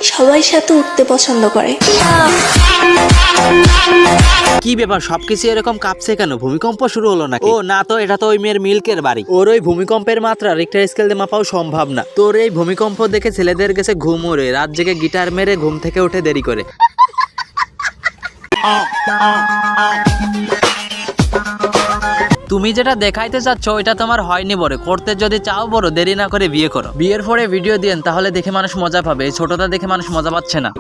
সবাই সাথে উঠতে পছন্দ করে। কি ব্যাপার, সবকিছু এরকম কাঁপছে কেন? ভূমিকম্প শুরু হলো নাকি? ও না তো, এটা তো ওই মেয়ের মিল্কের বাড়ি। ওর ওই ভূমিকম্পের মাত্রা রিক্টার স্কেল দিয়ে মাপাও সম্ভব না। তোর এই ভূমিকম্প দেখে ছেলেদের গেছে ঘুম ওরে, রাত জেগে গিটার মেরে ঘুম থেকে উঠে দেরি করে। তুমি যেটা দেখাইতে চাচ্ছ ওইটা তোমার হয়নি বড়, করতে যদি চাও বড় দেরি না করে বিয়ে করো। বিয়ের পরে ভিডিও দিন, তাহলে দেখে মানুষ মজা পাবে। এই ছোটটা দেখে মানুষ মজা পাচ্ছে না।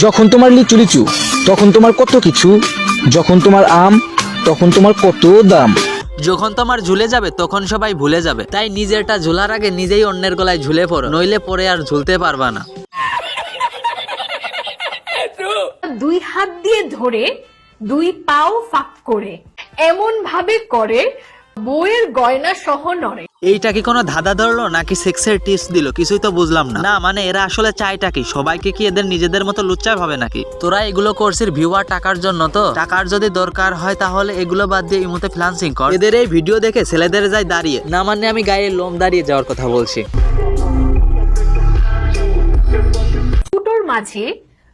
যখন তোমার লিচু লিচু তখন তোমার কত কিছু, যখন তোমার আম তখন তোমার কত দাম। যখন তোমার ঝুলে যাবে তখন সবাই ভুলে যাবে, তাই নিজেরটা ঝুলার আগে নিজেই অন্যের গলায় ঝুলে পড়ো, নইলে পরে আর ঝুলতে পারবা না। দুই হাত দিয়ে ধরে দুই পাও ফাঁক করে এমন ভাবে করে বউয়ের গয়না সহ নড়ে। এইটা কি কোনো ধাঁধা ধরলো নাকি সেক্সের টিপস দিল? কিছুই তো বুঝলাম না। না মানে এরা আসলে চাইটা কি? সবাইকে কি এদের নিজেদের মতো লুচ্চা ভাবে নাকি? তোরা এগুলো করছিস ভিউ আর টাকার জন্য তো? টাকার যদি দরকার হয় তাহলে এগুলো বাদ দিয়ে ইমোতে ফ্লান্সিং কর। এদের এই ভিডিও দেখে ছেলেদের যায় দাঁড়িয়ে, না মানে আমি গায়ে লোম দাঁড়িয়ে যাওয়ার কথা বলছি। দুটোর মাঝে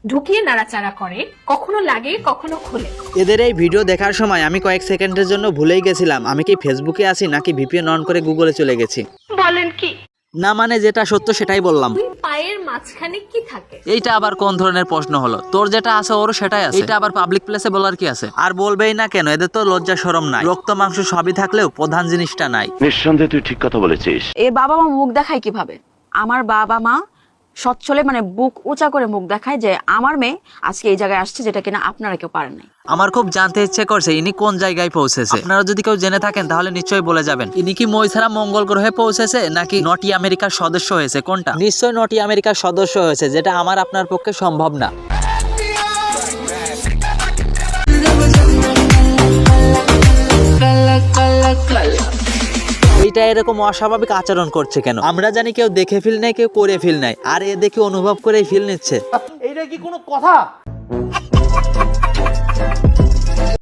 ঢুকিয়ে নাড়াচাড়া করে, কখনো লাগে কখনো খোলে। এদের এই ভিডিও দেখার সময় আমি কয়েক সেকেন্ডের জন্য ভুলেই গেছিলাম আমি কি ফেসবুকে আছি নাকি ভিপিএন অন করে গুগলে চলে গেছি। বলেন কি? না মানে যেটা সত্য সেটাই বললাম। দুই পায়ের মাঝখানে কি থাকে? এইটা আবার কোন ধরনের প্রশ্ন হলো? তোর যেটা আছে ওরও সেটাই আছে। এটা আবার পাবলিক প্লেসে বলার কি আছে? আর বলবেই না কেন? এদের তো লজ্জা শরম নাই। রক্ত মাংস সবই থাকলেও প্রধান জিনিসটা নাই। নিঃসন্দেহে তুই ঠিক কথা বলেছিস। এর বাবা মা মুখ দেখায় কিভাবে? আমার বাবা মা সচ্ছলে মানে বুক উঁচা করে মুখ দেখায় যে আমার মেয়ে আজকে এই জায়গায় আসছে, যেটা কিনা আপনারা কেউ পারেন নাই। আমার খুব জানতে ইচ্ছে করছে ইনি কোন জায়গায় পৌঁছেছে। আপনারা যদি কেউ জেনে থাকেন তাহলে নিশ্চয়ই বলে যাবেন। ইনি কি মৈছাড়া মঙ্গল গ্রহে পৌঁছেছে নাকি নটি আমেরিকার সদস্য হয়েছে? কোনটা? নিশ্চয়ই নটি আমেরিকার সদস্য হয়েছে, যেটা আমার আপনার পক্ষে সম্ভব না। এইটা এরকম অস্বাভাবিক আচরণ করছে কেন? আমরা জানি কেউ দেখে ফিল নেই, কেউ করে ফিল নাই, আর এ দেখে অনুভব করে ফিল নিচ্ছে। এইটা কি কোনো কথা?